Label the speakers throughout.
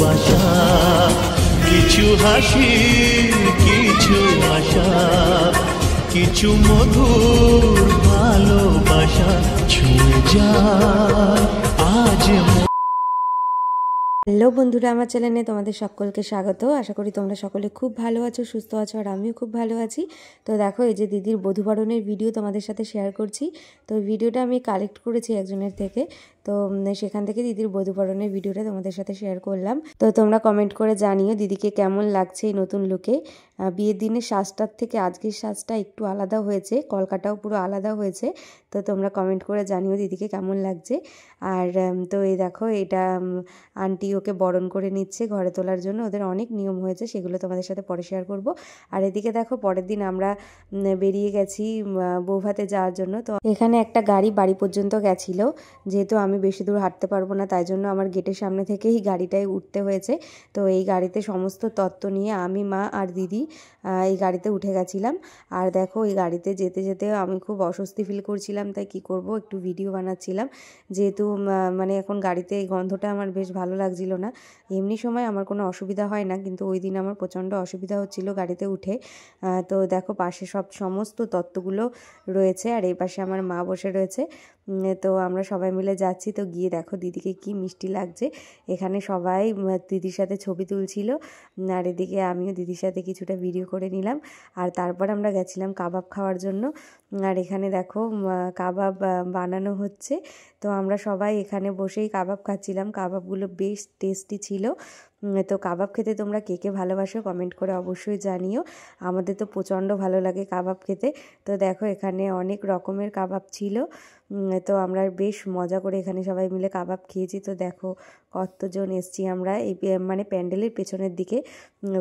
Speaker 1: ভালোবাসা, কিছু হাসি কিছু আশা, কিছু মধুর ভালোবাসা ছুঁয়ে যায় আজ।
Speaker 2: হ্যালো বন্ধুরা, আমার চ্যানেলে তোমাদের সকলকে স্বাগত। আশা করি তোমরা সকলে খুব ভালো আছো, সুস্থ আছো, আর আমিও খুব ভালো আছি। তো দেখো, এই যে দিদির বধূবরণের ভিডিও তোমাদের সাথে শেয়ার করছি। তো ভিডিওটা আমি কালেক্ট করেছি একজনের থেকে, তো সেখান থেকে দিদির বধূবরণের ভিডিওটা তোমাদের সাথে শেয়ার করলাম। তো তোমরা কমেন্ট করে জানিও দিদিকে কেমন লাগছে এই নতুন লুকে। বিয়ের দিনের সাজটার থেকে আজকের সাজটা একটু আলাদা হয়েছে, কলকাটাও পুরো আলাদা হয়েছে। তো তোমরা কমেন্ট করে জানিও দিদিকে কেমন লাগছে। আর তো এই দেখো, এটা আন্টি ওকে বরণ করে নিচ্ছে ঘরে তোলার জন্য। ওদের অনেক নিয়ম হয়েছে, সেগুলো তোমাদের সাথে পরে শেয়ার করব। আর এদিকে দেখো, পরের দিন আমরা বেরিয়ে গেছি বৌভাতে যাওয়ার জন্য। তো এখানে একটা গাড়ি বাড়ি পর্যন্ত গেছিল, যেহেতু আমি বেশি দূর হাঁটতে পারবো না, তাই জন্য আমার গেটের সামনে থেকেই গাড়িটায় উঠতে হয়েছে। তো এই গাড়িতে সমস্ত তত্ত্ব নিয়ে আমি, মা আর দিদি এই গাড়িতে উঠে গেছিলাম। আর দেখো, এই গাড়িতে যেতে যেতে আমি খুব অস্বস্তি ফিল করছিলাম, তাই কি করব, একটু ভিডিও বানাচ্ছিলাম। যেহেতু মানে এখন গাড়িতে এই গন্ধটা আমার বেশ ভালো লাগছিল না। এমনি সময় আমার কোনো অসুবিধা হয় না, কিন্তু ওই দিন আমার প্রচণ্ড অসুবিধা হচ্ছিল গাড়িতে উঠে। তো দেখো, পাশে সমস্ত তত্ত্বগুলো রয়েছে, আর এই পাশে আমার মা বসে রয়েছে। তো আমরা সবাই মিলে যাচ্ছি। তো গিয়ে দেখো দিদিকে কি মিষ্টি লাগছে। এখানে সবাই দিদির সাথে ছবি তুলছিল, আর এদিকে আমিও দিদির সাথে কিছুটা ভিডিও করে নিলাম। আর তারপর আমরা গেছিলাম কাবাব খাওয়ার জন্য। আর এখানে দেখো কাবাব বানানো হচ্ছে। তো আমরা সবাই এখানে বসেই কাবাব খাচ্ছিলাম। কাবাবগুলো বেশ টেস্টি ছিল। তো কাবাব খেতে তোমরা কে কে ভালোবাসো কমেন্ট করে অবশ্যই জানিও। আমাদের তো প্রচণ্ড ভালো লাগে কাবাব খেতে। তো দেখো, এখানে অনেক রকমের কাবাব ছিল। তো আমরা বেশ মজা করে এখানে সবাই মিলে কাবাব খেয়েছি। তো দেখো কতজন এসছি আমরা, এই মানে প্যান্ডেলের পেছনের দিকে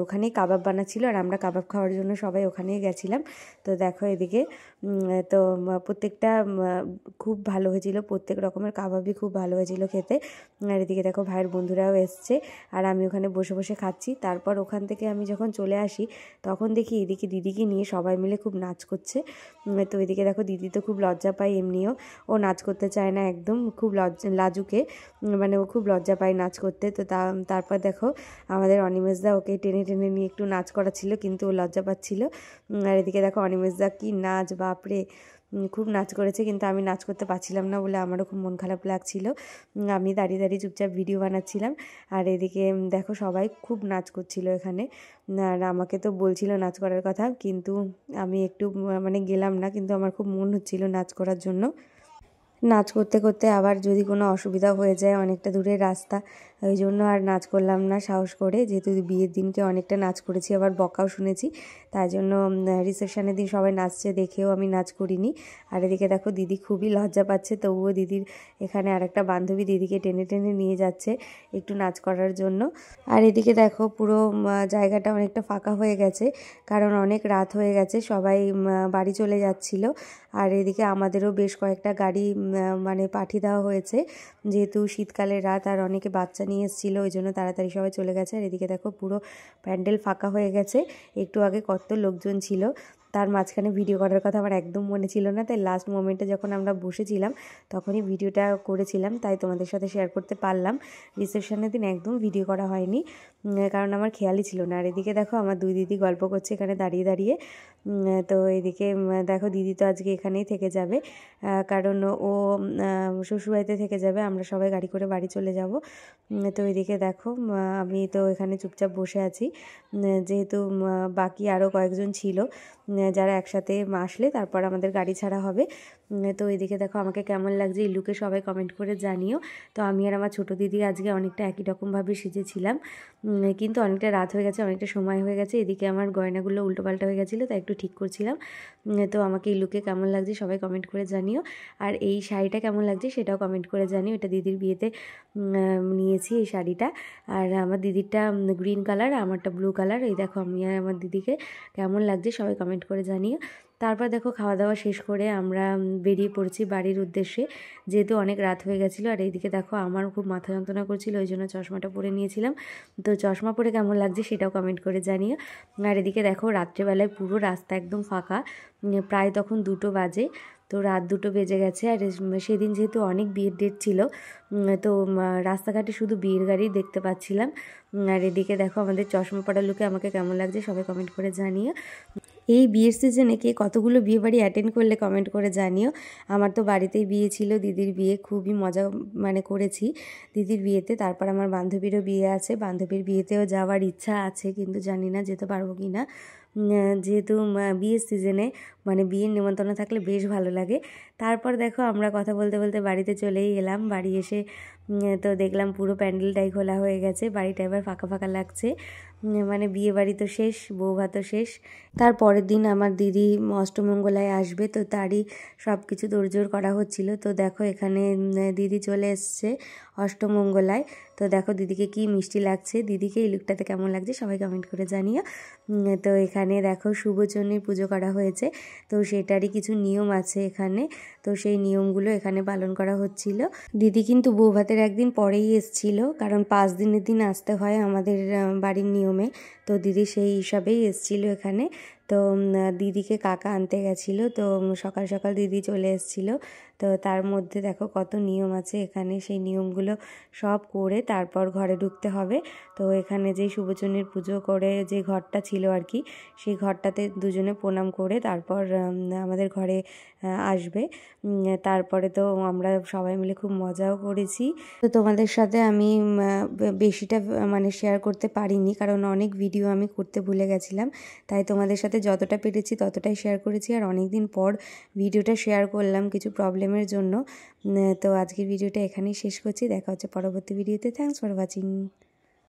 Speaker 2: ওখানেই কাবাব বানাচ্ছিল, আর আমরা কাবাব খাওয়ার জন্য সবাই ওখানেই গেছিলাম। তো দেখো এদিকে, তো প্রত্যেকটা খুব ভালো হয়েছিল, প্রত্যেক রকমের কাবাবই খুব ভালো হয়েছিল খেতে। আর এদিকে দেখো ভাইয়ের বন্ধুরাও এসছে, আর আমি ওখানে বসে বসে খাচ্ছি। তারপর ওখান থেকে আমি যখন চলে আসি, তখন দেখি এদিকে দিদিকে নিয়ে সবাই মিলে খুব নাচ করছে। তো এদিকে দেখো, দিদি তো খুব লজ্জা পায় এমনিও, ও নাচ করতে চায় না একদম, খুব লাজুকে, মানে ও খুব লজ্জা পায় নাচ করতে। তো তারপর দেখো, আমাদের অনিমেষদা ওকে টেনে টেনে নিয়ে একটু নাচ করাচ্ছিল, কিন্তু ও লজ্জা পাচ্ছিল। আর এদিকে দেখো অনিমেষদা কি নাচ, বাপরে, খুব নাচ করেছে, কিন্তু আমি নাচ করতে পারছিলাম না বলে আমারও খুব মন খারাপ লাগছিল। আমি দাঁড়িয়ে দাঁড়িয়ে চুপচাপ ভিডিও বানাচ্ছিলাম। আর এদিকে দেখো সবাই খুব নাচ করছিল এখানে। আর আমাকে তো বলছিল নাচ করার কথা, কিন্তু আমি একটু মানে গেলাম না, কিন্তু আমার খুব মন হচ্ছিল নাচ করার জন্য। নাচ করতে করতে আবার যদি কোনো অসুবিধা হয়ে যায়, অনেকটা দূরের রাস্তা, ওই জন্য আর নাচ করলাম না সাহস করে। যেহেতু বিয়ের দিনকে অনেকটা নাচ করেছি, আবার বকাও শুনেছি, তাই জন্য রিসেপশনের দিন সবাই নাচছে দেখেও আমি নাচ করিনি। আর এদিকে দেখো দিদি খুবই লজ্জা পাচ্ছে, তবুও দিদির এখানে আরেকটা বান্ধবী দিদিকে টেনে টেনে নিয়ে যাচ্ছে একটু নাচ করার জন্য। আর এদিকে দেখো পুরো জায়গাটা অনেকটা ফাঁকা হয়ে গেছে, কারণ অনেক রাত হয়ে গেছে, সবাই বাড়ি চলে যাচ্ছিল। আর এদিকে আমাদেরও বেশ কয়েকটা গাড়ি মানে পাঠিয়ে দেওয়া হয়েছে, যেহেতু শীতকালের রাত আর অনেকে বাচ্চা নিয়ে এসেছিলো, ওই জন্য তাড়াতাড়ি সবাই চলে গেছে। আর এদিকে দেখো পুরো প্যান্ডেল ফাঁকা হয়ে গেছে। একটু আগে কত লোকজন ছিল, তার মাঝখানে ভিডিও করার কথা আমার একদম মনে ছিল না, তাই লাস্ট মোমেন্টে যখন আমরা বসেছিলাম তখনই ভিডিওটা করেছিলাম, তাই তোমাদের সাথে শেয়ার করতে পারলাম। রিসেপশনের দিন একদম ভিডিও করা হয়নি, কারণ আমার খেয়ালই ছিল না। আর এদিকে দেখো আমার দুই দিদি গল্প করছে এখানে দাঁড়িয়ে দাঁড়িয়ে। তো এদিকে দেখো দিদি তো আজকে এখানেই থেকে যাবে, কারণ ও শ্বশুরবাড়িতে থেকে যাবে, আমরা সবাই গাড়ি করে বাড়ি চলে যাব। তো এদিকে দেখো আমি তো এখানে চুপচাপ বসে আছি, যেহেতু বাকি আরও কয়েকজন ছিল যারা একসাথে আসলে তারপর আমাদের গাড়ি ছাড়া হবে। তো এদিকে দেখো আমাকে কেমন লাগছে এই লুকে সবাই কমেন্ট করে জানিও। তো আমি আর আমার ছোটো দিদি আজকে অনেকটা একই রকমভাবে সেজেছিলাম, কিন্তু অনেকটা রাত হয়ে গেছে, অনেকটা সময় হয়ে গেছে। এদিকে আমার গয়নাগুলো উল্টোপাল্টা হয়ে গেছিলো, তাই একটু ঠিক করছিলাম। তো আমাকে এই লুকে কেমন লাগছে সবাই কমেন্ট করে জানিও। আর এই শাড়িটা কেমন লাগছে সেটাও কমেন্ট করে জানিও। এটা দিদির বিয়েতে নিয়েছি এই শাড়িটা, আর আমার দিদিরটা গ্রিন কালার, আমারটা ব্লু কালার। এই দেখো আমি আর আমার দিদিকে কেমন লাগছে সবাই কমেন্ট করে জানিও। তারপর দেখো খাওয়া দাওয়া শেষ করে আমরা বেরিয়ে পড়েছি বাড়ির উদ্দেশ্যে, যেহেতু অনেক রাত হয়ে গেছিলো। আর এইদিকে দেখো আমার খুব মাথা যন্ত্রণা করছিল, ওই জন্য চশমাটা পরে নিয়েছিলাম। তো চশমা পরে কেমন লাগছে সেটাও কমেন্ট করে জানিও। আর এদিকে দেখো রাত্রেবেলায় পুরো রাস্তা একদম ফাঁকা, প্রায় তখন 2টো বাজে। তো রাত 2টো বেজে গেছে। আর সেদিন যেহেতু অনেক বিয়ের ডেট ছিল, তো রাস্তাঘাটে শুধু বিয়ের গাড়ি দেখতে পাচ্ছিলাম। আর এদিকে দেখো আমাদের চশমা পড়া লুকে আমাকে কেমন লাগছে সবাই কমেন্ট করে জানিও। এই বিয়ের সিজনে কে কতগুলো বিয়ে বাড়ি অ্যাটেন্ড করলে কমেন্ট করে জানিও। আমার তো বাড়িতেই বিয়ে ছিল, দিদির বিয়ে, খুবই মজা করেছি দিদির বিয়েতে। তারপর আমার বান্ধবীরও বিয়ে আছে, বান্ধবীর বিয়েতেও যাওয়ার ইচ্ছা আছে, কিন্তু জানি না যেতে পারবো কি না। যেহেতু বিয়ের সিজনে বিয়ের নিমন্ত্রণ থাকলে বেশ ভালো লাগে। তারপর দেখো আমরা কথা বলতে বলতে বাড়িতে চলেই এলাম। বাড়ি এসে তো দেখলাম পুরো প্যান্ডেলটাই খোলা হয়ে গেছে, বাড়িটা এবার ফাঁকা ফাঁকা লাগছে। বিয়ে বাড়ি তো শেষ, বউ ভাতও শেষ। তারপরের দিন আমার দিদি অষ্টমঙ্গলায় আসবে, তো তারই সব কিছু তোড়জোড় করা হচ্ছিল। তো দেখো এখানে দিদি চলে এসছে অষ্টমঙ্গলায়। তো দেখো দিদিকে কি মিষ্টি লাগছে, দিদিকে এই লুকটাতে কেমন লাগছে সবাই কমেন্ট করে জানিও। তো এখানে দেখো শুভচন্ডীর পুজো করা হয়েছে, তো সেটারই কিছু নিয়ম আছে এখানে, তো সেই নিয়মগুলো এখানে পালন করা হচ্ছিল। দিদি কিন্তু বউ ভাতের একদিন পরেই এসছিল, কারণ 5 দিনের দিন আসতে হয় আমাদের বাড়ির নিয়মে। তো দিদি সেই হিসাবেই এসছিল এখানে। তো দিদিকে কাকা আনতে গেছিলো, তো সকাল সকাল দিদি চলে এসেছিল। তো তার মধ্যে দেখো কত নিয়ম আছে এখানে, সেই নিয়মগুলো সব করে তারপর ঘরে ঢুকতে হবে। তো এখানে যে শুভচন্ডীর পুজো করে যে ঘরটা ছিল আর কি, সেই ঘরটাতে দুজনে প্রণাম করে তারপর আমাদের ঘরে আসবে। তারপরে তো আমরা সবাই মিলে খুব মজাও করেছি। তো তোমাদের সাথে আমি বেশিটা শেয়ার করতে পারিনি, কারণ অনেক ভিডিও আমি করতে ভুলে গেছিলাম, তাই তোমাদের সাথে যতটা পেরেছি ততটাই শেয়ার করেছি। আর অনেক দিন পর ভিডিওটা শেয়ার করলাম কিছু প্রবলেমের জন্য। তো আজকের ভিডিওটা এখানেই শেষ করছি, দেখা হচ্ছে পরবর্তী ভিডিওতে। Thanks for watching.